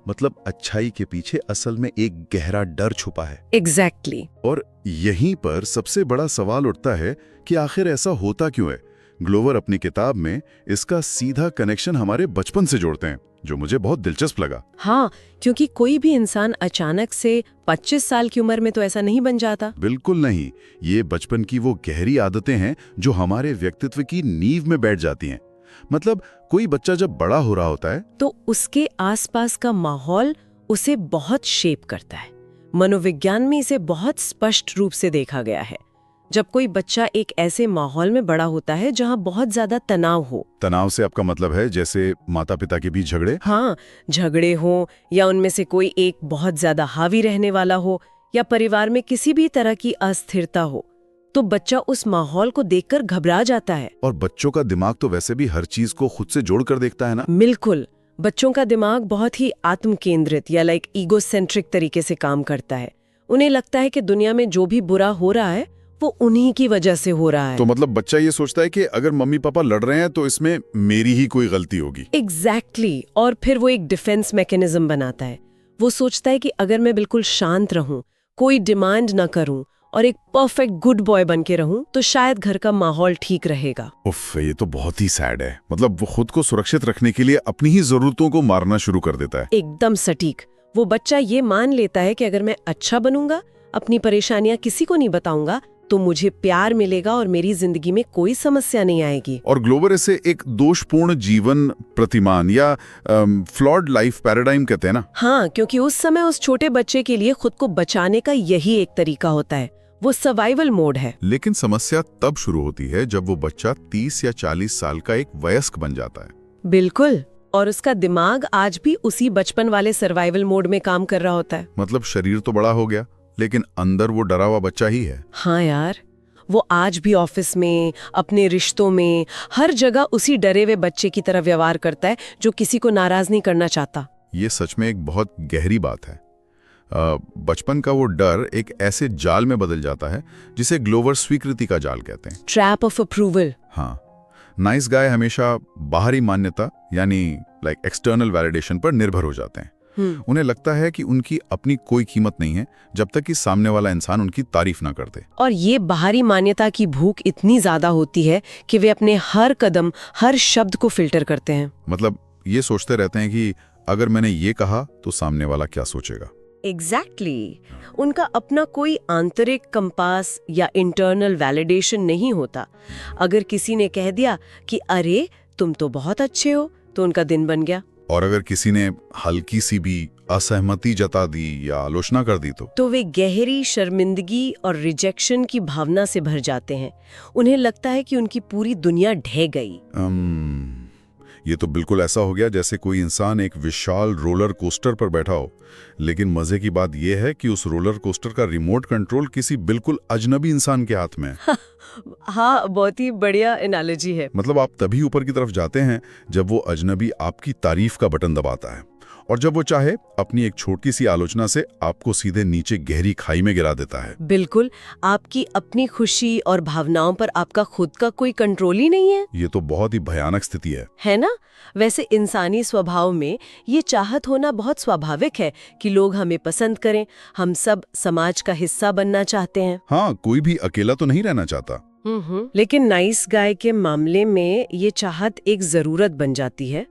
मतलब अच्छाई के पीछे असल में एक गहरा डर छुपा है।
एग्जैक्टली।
और यहीं पर सबसे बड़ा सवाल उठता है कि आखिर ऐसा होता क्यों है? ग्लोवर अपनी किताब में इसका सीधा कनेक्शन हमारे बचपन से जोड़ते हैं, जो मुझे बहुत दिलचस्प लगा।
हाँ, क्योंकि कोई भी इंसान अचानक से 25 साल की उम्र में तो ऐसा नहीं बन जाता।
बिल्कुल नहीं। ये बचपन की वो गहरी आदतें हैं जो हमारे व्यक्तित्व की नींव में बैठ जाती हैं। मतलब कोई बच्चा जब बड़ा हो रहा होता है
तो उसके आसपास का माहौल उसे बहुत शेप करता है। मनोविज्ञान में इसे बहुत स्पष्ट रूप से देखा गया है। जब कोई बच्चा एक ऐसे माहौल में बड़ा होता है जहाँ बहुत ज्यादा तनाव हो।
तनाव से आपका मतलब है जैसे माता पिता के बीच झगड़े?
हाँ, झगड़े हो या उनमें से कोई एक बहुत ज्यादा हावी रहने वाला हो या परिवार में किसी भी तरह की अस्थिरता हो, तो बच्चा उस माहौल को देखकर घबरा जाता है।
और बच्चों का दिमाग तो वैसे भी हर चीज को खुद से जोड़ कर देखता है ना?
बिल्कुल। बच्चों का दिमाग बहुत ही आत्म केंद्रित या ईगोसेंट्रिक तरीके से काम करता है। उन्हें लगता है कि दुनिया में जो भी बुरा हो रहा है वो उन्हीं की वजह से हो रहा है।
तो मतलब बच्चा ये सोचता है कि अगर मम्मी पापा लड़ रहे हैं तो इसमें मेरी ही कोई गलती होगी।
एग्जैक्टली। और फिर वो एक डिफेंस मैकेनिज्म बनाता है। वो सोचता है कि अगर मैं बिल्कुल शांत रहूं, कोई डिमांड न करूं और एक परफेक्ट गुड बॉय बन के रहूं तो शायद घर का माहौल ठीक रहेगा।
उफ, ये तो बहुत ही सैड है। मतलब वो खुद को सुरक्षित रखने के लिए अपनी ही जरूरतों को मारना शुरू कर देता है।
एकदम सटीक। वो बच्चा ये मान लेता है कि अगर मैं अच्छा बनूंगा, अपनी परेशानियां किसी को नहीं बताऊंगा, तो मुझे प्यार मिलेगा और मेरी जिंदगी में कोई समस्या नहीं आएगी।
और ग्लोवर इसे एक दोषपूर्ण जीवन प्रतिमान या फ्लॉड लाइफ पैराडाइम कहते हैं ना।
हाँ, क्योंकि उस समय उस छोटे बच्चे के लिए खुद को बचाने का यही एक तरीका होता है, वो सर्वाइवल मोड है।
लेकिन समस्या तब शुरू होती है जब वो बच्चा 30 या 40 साल का एक वयस्क बन जाता है।
बिल्कुल, और उसका दिमाग आज भी उसी बचपन वाले सर्वाइवल मोड में काम कर रहा होता है।
मतलब शरीर तो बड़ा हो गया, लेकिन अंदर वो डरा हुआ बच्चा ही है।
हाँ यार, वो आज भी ऑफिस में, अपने रिश्तों में, हर जगह उसी डरे हुए बच्चे की तरह व्यवहार करता है जो किसी को नाराज नहीं करना चाहता।
ये सच में एक बहुत गहरी बात है। बचपन का वो डर एक ऐसे जाल में बदल जाता है जिसे ग्लोवर स्वीकृति का जाल कहते हैं।
Trap of approval.
हाँ, नाइस गाय हमेशा बाहरी मान्यता यानी एक्सटर्नल वैलिडेशन पर निर्भर हो जाते हैं। उन्हें लगता है कि उनकी अपनी कोई कीमत नहीं है जब तक कि सामने वाला इंसान उनकी तारीफ ना कर दे।
और ये बाहरी मान्यता की भूख इतनी ज्यादा होती है कि वे अपने हर कदम, हर शब्द को फिल्टर करते हैं।
मतलब ये सोचते रहते हैं कि अगर मैंने ये कहा तो सामने वाला क्या सोचेगा।
एग्जैक्टली उनका अपना कोई आंतरिक कंपास या इंटरनल वैलिडेशन नहीं होता। अगर किसी ने कह दिया कि अरे तुम तो बहुत अच्छे हो, तो उनका दिन बन गया।
और अगर किसी ने हल्की सी भी असहमति जता दी या आलोचना कर दी तो
वे गहरी शर्मिंदगी और रिजेक्शन की भावना से भर जाते हैं। उन्हें लगता है कि उनकी पूरी दुनिया ढह गई।
ये तो बिल्कुल ऐसा हो गया जैसे कोई इंसान एक विशाल रोलर कोस्टर पर बैठा हो, लेकिन मजे की बात यह है कि उस रोलर कोस्टर का रिमोट कंट्रोल किसी बिल्कुल अजनबी इंसान के हाथ में है।
हाँ, बहुत ही बढ़िया एनालॉजी है।
मतलब आप तभी ऊपर की तरफ जाते हैं जब वो अजनबी आपकी तारीफ का बटन दबाता है, और जब वो चाहे अपनी एक छोटी सी आलोचना से आपको सीधे नीचे गहरी खाई में गिरा देता है।
बिल्कुल, आपकी अपनी खुशी और भावनाओं पर आपका खुद का कोई कंट्रोल ही नहीं है।
ये तो बहुत ही भयानक स्थिति है
ना? वैसे इंसानी स्वभाव में ये चाहत होना बहुत स्वाभाविक है कि लोग हमें पसंद करें। हम सब समाज का हिस्सा बनना चाहते हैं।
हाँ, कोई भी अकेला तो नहीं रहना चाहता।
लेकिन नाइस गाय के मामले में ये चाहत एक जरूरत बन जाती है,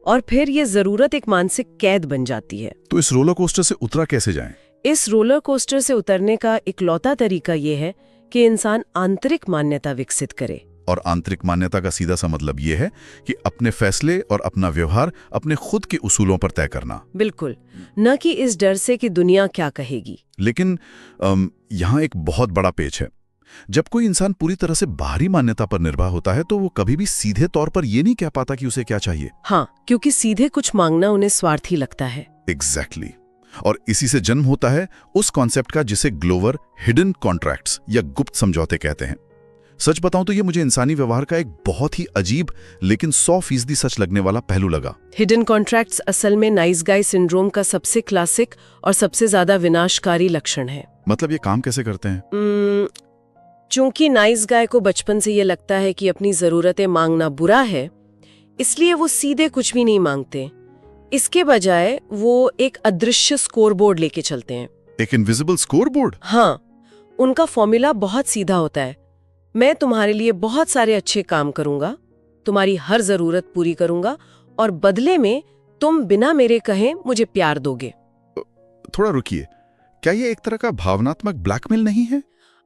और फिर ये जरूरत एक मानसिक कैद बन जाती है।
तो इस रोलर कोस्टर से उतरा कैसे जाएं?
इस रोलर कोस्टर से उतरने का इकलौता तरीका ये है कि इंसान आंतरिक मान्यता विकसित करे।
और आंतरिक मान्यता का सीधा सा मतलब ये है कि अपने फैसले और अपना व्यवहार अपने खुद के उसूलों पर तय करना।
बिल्कुल, न कि इस डर से कि दुनिया क्या कहेगी।
लेकिन यहाँ एक बहुत बड़ा पेच है। जब कोई इंसान पूरी तरह से बाहरी मान्यता पर निर्भर होता है तो वो कभी भी सीधे तौर पर ये नहीं कह पाता कि उसे क्या चाहिए।
हाँ, क्योंकि सीधे कुछ मांगना उन्हें स्वार्थी लगता है।
एग्जैक्टली। और इसी से जन्म होता है उस कॉन्सेप्ट का जिसे ग्लोवर हिडन कॉन्ट्रैक्ट्स या गुप्त समझौते कहते हैं। सच बताऊं तो ये मुझे इंसानी व्यवहार का एक बहुत ही अजीब लेकिन 100% सच लगने वाला पहलू लगा।
हिडन कॉन्ट्रैक्ट्स असल में नाइस गाय सिंड्रोम का सबसे क्लासिक और सबसे ज्यादा विनाशकारी लक्षण है।
मतलब ये काम कैसे करते हैं?
चूंकि नाइस गाय को बचपन से ये लगता है कि अपनी जरूरतें मांगना बुरा है, इसलिए वो सीधे कुछ भी नहीं मांगते। इसके बजाय वो एक अदृश्य स्कोरबोर्ड लेके चलते हैं।
एक इनविजिबल स्कोरबोर्ड?
हाँ, उनका फॉर्मूला बहुत सीधा होता है। मैं तुम्हारे लिए बहुत सारे अच्छे काम करूंगा, तुम्हारी हर जरूरत पूरी करूंगा, और बदले में तुम बिना मेरे कहे मुझे प्यार दोगे।
थोड़ा रुकिए, क्या ये एक तरह का भावनात्मक ब्लैकमेल नहीं है?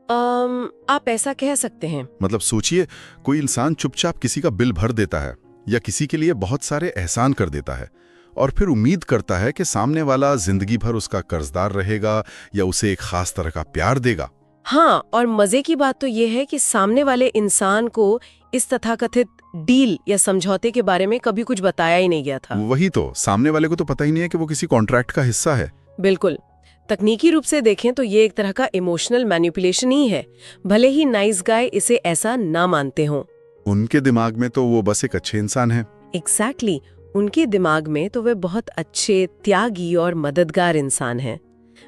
आप ऐसा कह सकते हैं।
मतलब सोचिए, कोई इंसान चुपचाप किसी का बिल भर देता है या किसी के लिए बहुत सारे एहसान कर देता है, और फिर उम्मीद करता है कि सामने वाला जिंदगी भर उसका कर्जदार रहेगा या उसे एक खास तरह का प्यार देगा।
हाँ, और मजे की बात तो ये है कि सामने वाले इंसान को इस तथाकथित डील या समझौते के बारे में कभी कुछ बताया ही नहीं गया था।
वही तो, सामने वाले को तो पता ही नहीं है कि वो किसी कॉन्ट्रैक्ट का हिस्सा है।
बिल्कुल, तकनीकी रूप से देखें तो ये एक तरह का इमोशनल मैनिपुलेशन ही है, भले ही नाइस गाय इसे ऐसा ना मानते हों।
उनके दिमाग में तो वो बस एक अच्छे इंसान है।
एग्जैक्टली, उनके दिमाग में तो वे बहुत अच्छे, त्यागी और मददगार इंसान हैं।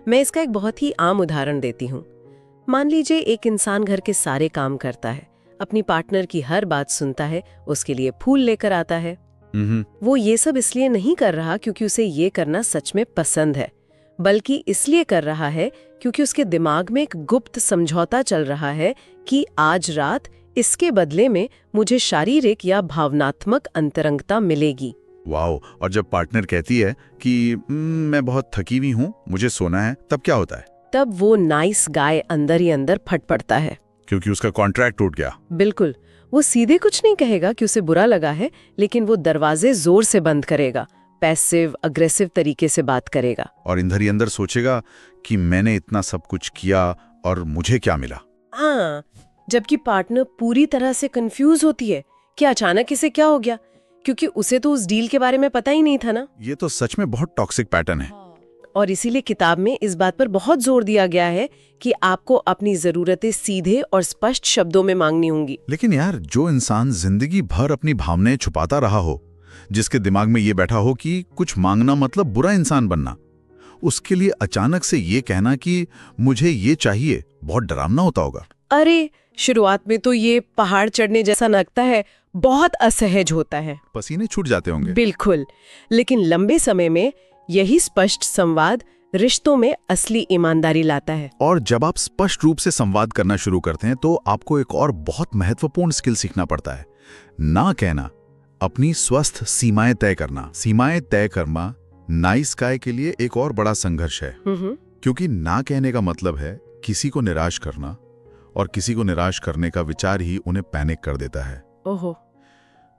मैं इसका एक बहुत ही आम उदाहरण देती हूँ। मान लीजिए एक इंसान घर के सारे काम करता है, अपनी पार्टनर की हर बात सुनता है, उसके लिए फूल लेकर आता है। वो ये सब इसलिए नहीं कर रहा क्योंकि उसे ये करना सच में पसंद है, बल्कि इसलिए कर रहा है क्योंकि उसके दिमाग में एक गुप्त समझौता चल रहा है कि आज रात इसके बदले में मुझे शारीरिक या भावनात्मक अंतरंगता मिलेगी।
वाओ! और जब पार्टनर कहती है कि मैं बहुत थकी हुई हूँ, मुझे सोना है, तब क्या होता है?
तब वो नाइस गाय अंदर ही अंदर फट पड़ता है।
क्योंकि उसका कॉन्ट्रैक्ट टूट गया।
बिल्कुल, वो सीधे कुछ नहीं कहेगा कि उसे बुरा लगा है, लेकिन वो दरवाजे जोर से बंद करेगा, पैसिव अग्रेसिव तरीके से बात करेगा।
और इंदर ही अंदर सोचेगा कि मैंने इतना सब कुछ किया और मुझे क्या मिला।
हाँ, जबकि पार्टनर पूरी तरह से कंफ्यूज होती है कि अचानक इसे क्या हो गया, क्योंकि उसे तो उस डील के बारे में पता ही नहीं था ना।
ये तो सच में बहुत टॉक्सिक पैटर्न है।
और इसीलिए किताब में इस बात पर बहुत जोर दिया गया है कि आपको अपनी जरूरतें सीधे और स्पष्ट शब्दों में मांगनी होंगी।
लेकिन यार, जो इंसान जिंदगी भर अपनी भावनाएं छुपाता रहा हो, जिसके दिमाग में ये बैठा हो कि कुछ मांगना मतलब बुरा इंसान बनना, उसके लिए अचानक से ये कहना कि मुझे ये चाहिए बहुत डरावना होता होगा।
अरे, शुरुआत में तो ये पहाड़ चढ़ने जैसा लगता है, बहुत असहज होता है,
पसीने छूट जाते होंगे।
बिल्कुल, लेकिन लंबे समय में यही स्पष्ट संवाद रिश्तों में असली ईमानदारी लाता है।
और जब आप स्पष्ट रूप से संवाद करना शुरू करते हैं तो आपको एक और बहुत महत्वपूर्ण स्किल सीखना पड़ता है, ना कहना, अपनी स्वस्थ सीमाएं तय करना। सीमाएं तय करना नाइस गाय के लिए एक और बड़ा संघर्ष है, क्योंकि ना कहने का मतलब है किसी को निराश करना, और किसी को निराश करने का विचार ही उन्हें पैनिक कर देता है।
ओहो।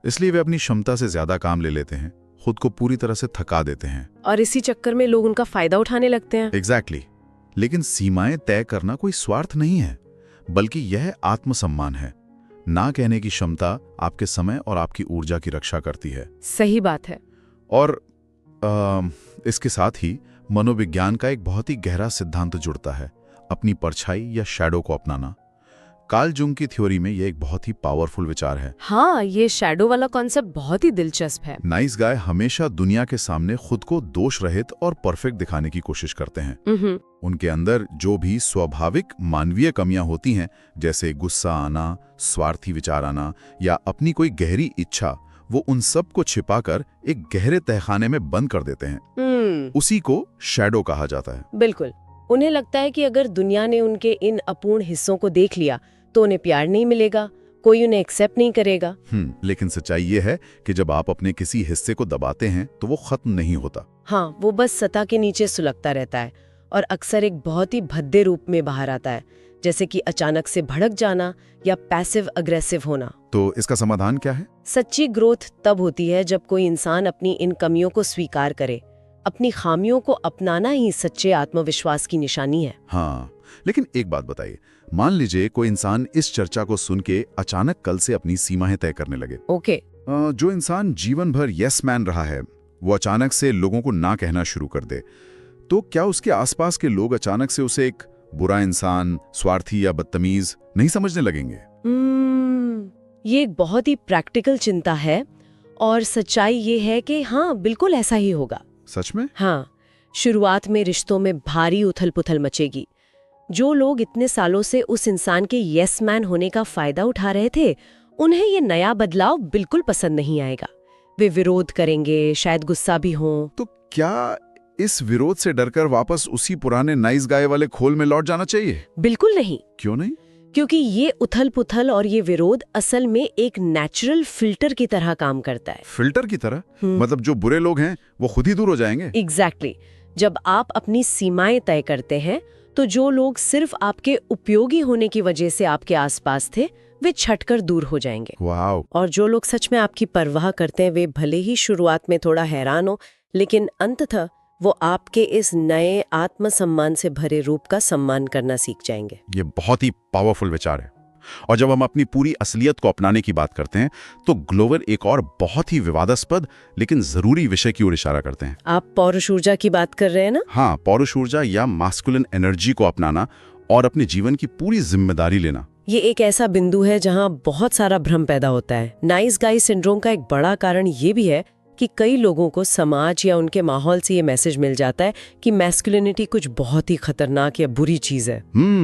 इसलिए वे अपनी क्षमता से ज्यादा काम ले लेते हैं, खुद को पूरी तरह से थका देते हैं,
और इसी चक्कर में लोग उनका फायदा उठाने लगते हैं।
एग्जैक्टली। लेकिन सीमाएं तय करना कोई स्वार्थ नहीं है, बल्कि यह आत्मसम्मान है। ना कहने की क्षमता आपके समय और आपकी ऊर्जा की रक्षा करती है।
सही बात है।
और इसके साथ ही मनोविज्ञान का एक बहुत ही गहरा सिद्धांत जुड़ता है, अपनी परछाई या शैडो को अपनाना। कार्ल जुंग की थ्योरी में यह एक बहुत ही पावरफुल विचार है।
हाँ, ये शैडो वाला कॉन्सेप्ट बहुत ही दिलचस्प है।
नाइस गाय हमेशा दुनिया के सामने खुद को दोष रहित और परफेक्ट दिखाने की कोशिश करते हैं। उनके अंदर जो भी स्वाभाविक मानवीय कमियां होती हैं, जैसे गुस्सा आना, स्वार्थी विचार आना या अपनी कोई गहरी इच्छा, वो उन सब को छिपाकर एक गहरे तहखाने में बंद कर देते हैं। उसी को शैडो कहा जाता है।
बिल्कुल, उन्हें लगता है कि अगर दुनिया ने उनके इन अपूर्ण हिस्सों को देख लिया तो उन्हें प्यार नहीं मिलेगा, कोई उन्हें एक्सेप्ट नहीं करेगा।
लेकिन सच्चाई ये है कि जब आप अपने किसी हिस्से को दबाते हैं तो वो खत्म नहीं होता।
हाँ, वो बस सतह के नीचे सुलगता रहता है और अक्सर एक बहुत ही भद्दे रूप में बाहर आता है, जैसे कि अचानक से भड़क जाना या पैसिव अग्रेसिव होना।
तो इसका समाधान क्या है?
सच्ची ग्रोथ तब होती है जब कोई इंसान अपनी इन कमियों को स्वीकार करे। अपनी खामियों को अपनाना ही सच्चे आत्मविश्वास की निशानी है।
हाँ, लेकिन एक बात बताइए, मान लीजिए कोई इंसान इस चर्चा को सुन के अचानक कल से अपनी सीमाएं तय करने लगे।
ओके।
जो इंसान जीवन भर यस मैन रहा है, वो अचानक से लोगों को ना कहना शुरू कर दे, तो क्या उसके आसपास के लोग अचानक से उसे एक बुरा इंसान, स्वार्थी या बदतमीज नहीं समझने लगेंगे?
ये एक बहुत ही प्रैक्टिकल चिंता है, और सच्चाई ये है कि हाँ, बिल्कुल ऐसा ही होगा।
सच में?
हाँ, शुरुआत में रिश्तों में भारी उथल-पुथल मचेगी। जो लोग इतने सालों से उस इंसान के यस मैन होने का फायदा उठा रहे थे, उन्हें ये नया बदलाव बिल्कुल पसंद नहीं आएगा। वे विरोध करेंगे, शायद गुस्सा भी हो।
तो क्या इस विरोध से डरकर वापस उसी पुराने नाइस गाय वाले खोल में लौट जाना चाहिए?
बिल्कुल नहीं।
क्यों नहीं?
क्योंकि ये उथल-पुथल और ये विरोध असल में एक नेचुरल फिल्टर की तरह काम करता है।
फिल्टर की तरह? मतलब जो बुरे लोग हैं वो खुद ही दूर हो जाएंगे?
एग्जैक्टली। जब आप अपनी सीमाएं तय करते हैं तो जो लोग सिर्फ आपके उपयोगी होने की वजह से आपके आसपास थे, वे छटकर दूर हो जाएंगे।
वाओ।
और जो लोग सच में आपकी परवाह करते हैं, वे भले ही शुरुआत में थोड़ा हैरान हो, लेकिन अंततः वो आपके इस नए आत्मसम्मान से भरे रूप का सम्मान करना सीख जाएंगे।
ये बहुत ही पावरफुल विचार है। और जब हम अपनी पूरी असलियत को अपनाने की बात करते हैं तो ग्लोवर एक और बहुत ही विवादास्पद लेकिन जरूरी विषय की ओर इशारा करते हैं।
आप पौरुष ऊर्जा की बात कर रहे हैं ना?
हाँ, पौरुष ऊर्जा या मास्कुलिन एनर्जी को अपनाना और अपने जीवन की पूरी जिम्मेदारी लेना।
ये एक ऐसा बिंदु है जहां बहुत सारा भ्रम पैदा होता है। नाइस गाय सिंड्रोम का एक बड़ा कारण ये भी है कि कई लोगों को समाज या उनके माहौल से ये मैसेज मिल जाता है कि मैस्कुलिनिटी कुछ बहुत ही खतरनाक या बुरी चीज है।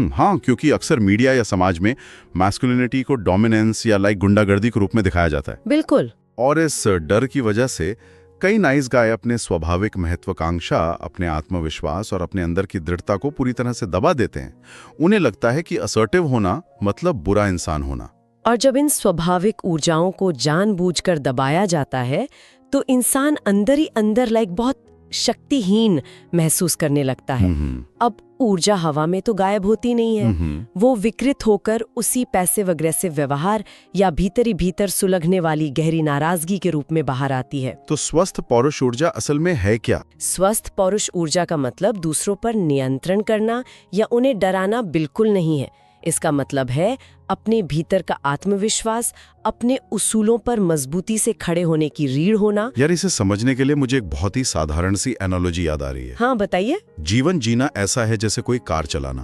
हाँ, क्योंकि अक्सर मीडिया या समाज में मैस्कुलिनिटी को डोमिनेंस या गुंडागर्दी के रूप में दिखाया जाता है।
बिल्कुल।
और इस डर की वजह से कई नाइस गाय अपने स्वाभाविक महत्वाकांक्षा, अपने आत्मविश्वास और अपने अंदर की दृढ़ता को पूरी तरह से दबा देते हैं। उन्हें लगता है कि असर्टिव होना मतलब बुरा इंसान होना।
और जब इन स्वाभाविक ऊर्जाओं को जानबूझकर दबाया जाता है तो इंसान अंदर ही अंदर बहुत शक्तिहीन महसूस करने लगता है। अब ऊर्जा हवा में तो गायब होती नहीं है, वो विकृत होकर उसी पैसिव अग्रेसिव व्यवहार या भीतरी भीतर सुलगने वाली गहरी नाराजगी के रूप में बाहर आती है।
तो स्वस्थ पौरुष ऊर्जा असल में है क्या?
स्वस्थ पौरुष ऊर्जा का मतलब दूसरों पर नियंत्रण करना या उन्हें डराना बिल्कुल नहीं है। इसका मतलब है अपने भीतर का आत्मविश्वास, अपने उसूलों पर मजबूती से खड़े होने की रीढ़ होना।
यार, इसे समझने के लिए मुझे एक बहुत ही साधारण सी एनालॉजी याद आ रही है।
हाँ, बताइए।
जीवन जीना ऐसा है जैसे कोई कार चलाना।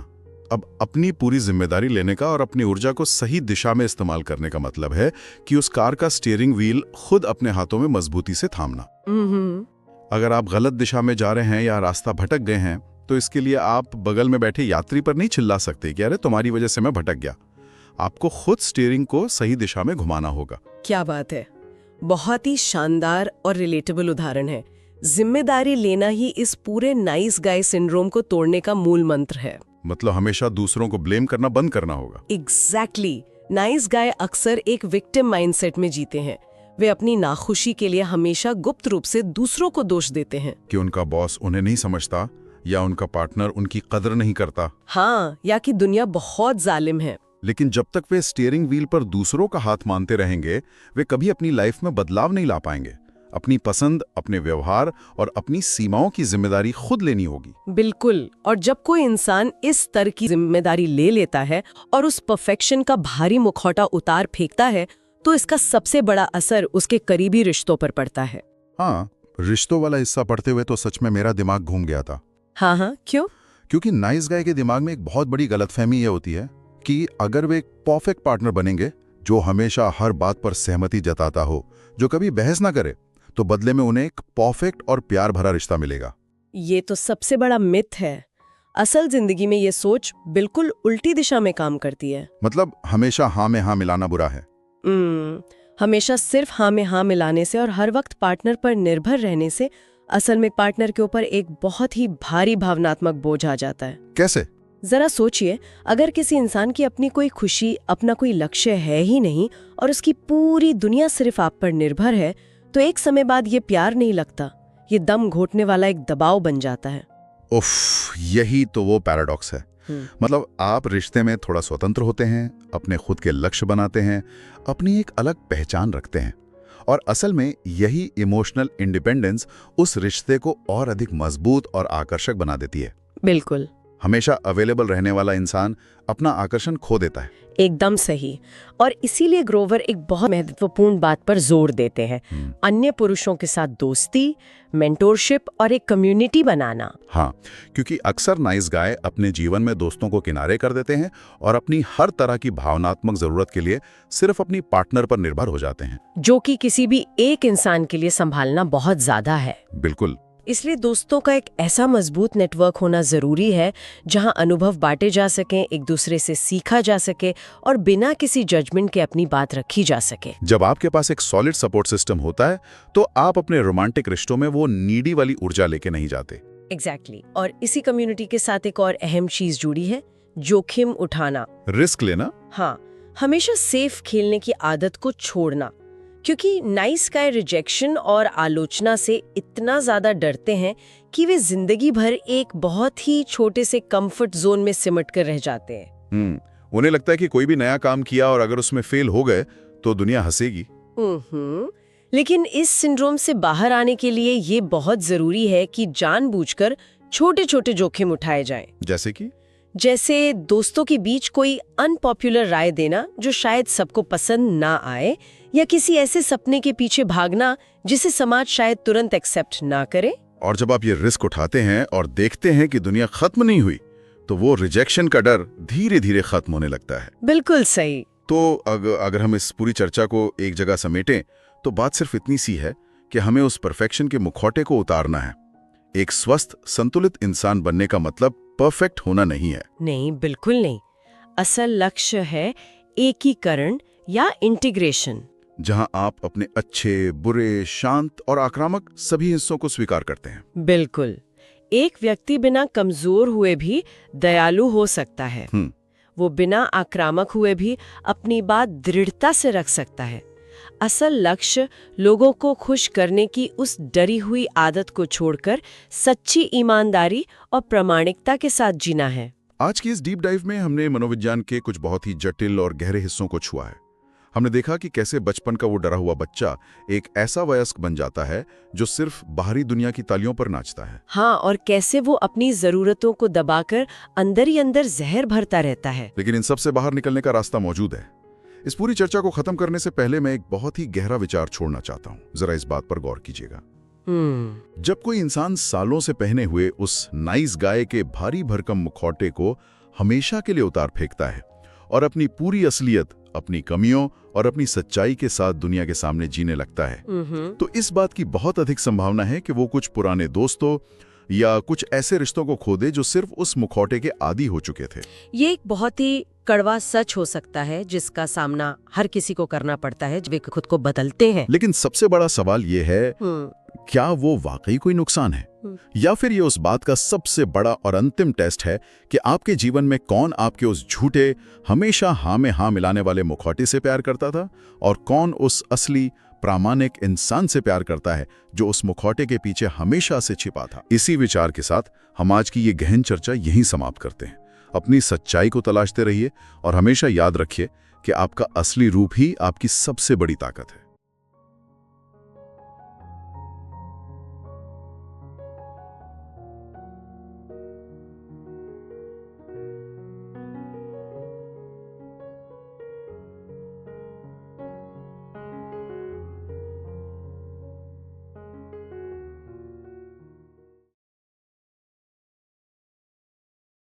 अब अपनी पूरी जिम्मेदारी लेने का और अपनी ऊर्जा को सही दिशा में इस्तेमाल करने का मतलब है कि उस कार का स्टीयरिंग व्हील खुद अपने हाथों में मजबूती से थामना। अगर आप गलत दिशा में जा रहे हैं या रास्ता भटक गए हैं तो इसके लिए आप बगल में बैठे यात्री पर नहीं चिल्ला सकते कि अरे तुम्हारी वजह से मैं भटक गया। आपको खुद स्टीयरिंग को सही दिशा में घुमाना होगा।
क्या बात है, बहुत ही शानदार और रिलेटेबल उदाहरण है। जिम्मेदारी लेना ही इस पूरे नाइस गाय सिंड्रोम को तोड़ने का मूल मंत्र है।
मतलब हमेशा दूसरों को ब्लेम करना बंद करना होगा।
एग्जैक्टली। नाइस गाय अक्सर एक विक्टिम माइंडसेट में जीते हैं। वे अपनी नाखुशी के लिए हमेशा गुप्त रूप से दूसरों को दोष देते हैं
कि उनका बॉस उन्हें नहीं समझता या उनका पार्टनर उनकी कदर नहीं करता।
हाँ, या कि दुनिया बहुत जालिम है।
लेकिन जब तक वे स्टीयरिंग व्हील पर दूसरों का हाथ मानते रहेंगे, वे कभी अपनी लाइफ में बदलाव नहीं ला पाएंगे। अपनी पसंद, अपने व्यवहार और अपनी सीमाओं की जिम्मेदारी खुद लेनी होगी।
बिल्कुल। और जब कोई इंसान इस स्तर की जिम्मेदारी ले लेता है और उस परफेक्शन का भारी मुखौटा उतार फेंकता है, तो इसका सबसे बड़ा असर उसके करीबी रिश्तों पर पड़ता है।
हाँ, रिश्तों वाला हिस्सा पढ़ते हुए तो सच में मेरा दिमाग घूम गया था।
हाँ, क्यों?
क्योंकि नाइस गाय के दिमाग में एक बहुत बड़ी गलतफहमी यह होती है कि अगर वे एक परफेक्ट पार्टनर बनेंगे जो हमेशा हर बात पर सहमति जताता हो, जो कभी बहस ना करे, तो बदले में उन्हें एक परफेक्ट और प्यार भरा रिश्ता मिलेगा।
ये तो सबसे बड़ा मिथ है। असल जिंदगी में ये सोच बिल्कुल उल्टी दिशा में काम करती है।
मतलब हमेशा हाँ में हाँ मिलाना बुरा है।
हमेशा सिर्फ हाँ में हाँ मिलाने से और हर वक्त पार्टनर पर निर्भर रहने से असल में पार्टनर के ऊपर एक बहुत ही भारी भावनात्मक बोझ आ जाता है।
कैसे?
जरा सोचिए, अगर किसी इंसान की अपनी कोई खुशी, अपना कोई लक्ष्य है ही नहीं और उसकी पूरी दुनिया सिर्फ आप पर निर्भर है, तो एक समय बाद ये प्यार नहीं लगता, ये दम घोटने वाला एक दबाव बन जाता है।
उफ, यही तो वो पैराडॉक्स है। मतलब आप रिश्ते में थोड़ा स्वतंत्र होते हैं, अपने खुद के लक्ष्य बनाते हैं, अपनी एक अलग पहचान रखते हैं, और असल में यही इमोशनल इंडिपेंडेंस उस रिश्ते को और अधिक मजबूत और आकर्षक बना देती है।
बिल्कुल।
हमेशा अवेलेबल रहने वाला इंसान अपना आकर्षण खो देता है।
एकदम सही। और इसीलिए ग्रोवर एक बहुत महत्वपूर्ण बात पर जोर देते हैं, अन्य पुरुषों के साथ दोस्ती, मेंटोरशिप और एक कम्युनिटी बनाना।
हाँ, क्योंकि अक्सर नाइस गाय अपने जीवन में दोस्तों को किनारे कर देते हैं और अपनी हर तरह की भावनात्मक जरूरत के लिए सिर्फ अपनी पार्टनर पर निर्भर हो जाते हैं, जो
कि किसी भी एक इंसान के लिए संभालना बहुत ज्यादा है।
बिल्कुल।
इसलिए दोस्तों का एक ऐसा मजबूत नेटवर्क होना जरूरी है जहां अनुभव बांटे जा सकें, एक दूसरे से सीखा जा सके और बिना किसी जजमेंट के अपनी बात रखी जा सके।
जब आपके पास एक सॉलिड सपोर्ट सिस्टम होता है तो आप अपने रोमांटिक रिश्तों में वो नीडी वाली ऊर्जा लेके नहीं जाते।
एग्जैक्टली। और इसी कम्युनिटी के साथ एक और अहम चीज जुड़ी है, जोखिम उठाना,
रिस्क लेना।
हाँ, हमेशा सेफ खेलने की आदत को छोड़ना, क्योंकि नाइस गाय रिजेक्शन और आलोचना से इतना ज्यादा डरते हैं कि वे जिंदगी भर एक बहुत ही छोटे से कंफर्ट जोन में सिमट कर रह जाते हैं।
उन्हें लगता है कि कोई भी नया काम किया और अगर उसमें फेल हो गए तो दुनिया हंसेगी।
लेकिन इस सिंड्रोम से बाहर आने के लिए ये बहुत जरूरी है कि जानबूझकर छोटे छोटे जोखिम उठाए जाएं। जैसे दोस्तों के बीच कोई अनपॉपुलर राय देना जो शायद सबको पसंद ना आए, या किसी ऐसे सपने के पीछे भागना जिसे समाज शायद तुरंत एक्सेप्ट ना करे।
और जब आप ये रिस्क उठाते हैं और देखते हैं कि दुनिया खत्म नहीं हुई, तो वो रिजेक्शन का डर धीरे धीरे खत्म होने लगता है।
बिल्कुल सही।
तो अगर हम इस पूरी चर्चा को एक जगह समेटें तो बात सिर्फ इतनी सी है कि हमें उस परफेक्शन के मुखौटे को उतारना है। एक स्वस्थ संतुलित इंसान बनने का मतलब परफेक्ट होना नहीं है।
नहीं, बिल्कुल नहीं। असल लक्ष्य है एकीकरण या इंटीग्रेशन,
जहां आप अपने अच्छे, बुरे, शांत और आक्रामक सभी हिस्सों को स्वीकार करते हैं।
बिल्कुल। एक व्यक्ति बिना कमजोर हुए भी दयालु हो सकता है। वो बिना आक्रामक हुए भी अपनी बात दृढ़ता से रख सकता है। असल लक्ष्य लोगों को खुश करने की उस डरी हुई आदत को छोड़कर सच्ची ईमानदारी और प्रामाणिकता के साथ जीना है।
आज की इस डीप डाइव में हमने मनोविज्ञान के कुछ बहुत ही जटिल और गहरे हिस्सों को छुआ है। हमने देखा कि कैसे बचपन का वो डरा हुआ बच्चा एक ऐसा वयस्क बन जाता है जो सिर्फ बाहरी दुनिया की तालियों पर नाचता है।
हाँ, और कैसे वो अपनी जरूरतों को दबाकर अंदर ही अंदर जहर भरता रहता है।
लेकिन इन सब से बाहर निकलने का रास्ता मौजूद है। इस पूरी चर्चा को खत्म करने से पहले मैं एक बहुत ही गहरा विचार छोड़ना चाहता हूँ। जरा इस बात पर गौर कीजिएगा। जब कोई इंसान सालों से पहने हुए उस नाइस गाय के भारी भरकम मुखौटे को हमेशा के लिए उतार फेंकता है और अपनी पूरी असलियत, अपनी कमियों और अपनी सच्चाई के साथ दुनिया के सामने जीने लगता है, तो इस बात की बहुत अधिक संभावना है कि वो कुछ पुराने दोस्तों या कुछ ऐसे रिश्तों को खो दे जो सिर्फ उस मुखौटे के आदी हो चुके थे।
ये एक बहुत ही कड़वा सच हो सकता है जिसका सामना हर किसी को करना पड़ता है जब वे खुद को बदलते हैं।
लेकिन सबसे बड़ा सवाल ये है, क्या वो वाकई कोई नुकसान है, या फिर ये उस बात का सबसे बड़ा और अंतिम टेस्ट है कि आपके जीवन में कौन आपके उस झूठे, हमेशा हाँ में हाँ मिलाने वाले मुखौटे से प्यार करता था और कौन उस असली प्रामाणिक इंसान से प्यार करता है जो उस मुखौटे के पीछे हमेशा से छिपा था। इसी विचार के साथ हम आज की ये गहन चर्चा यहीं समाप्त करते हैं। अपनी सच्चाई को तलाशते रहिए और हमेशा याद रखिए कि आपका असली रूप ही आपकी सबसे बड़ी ताकत है।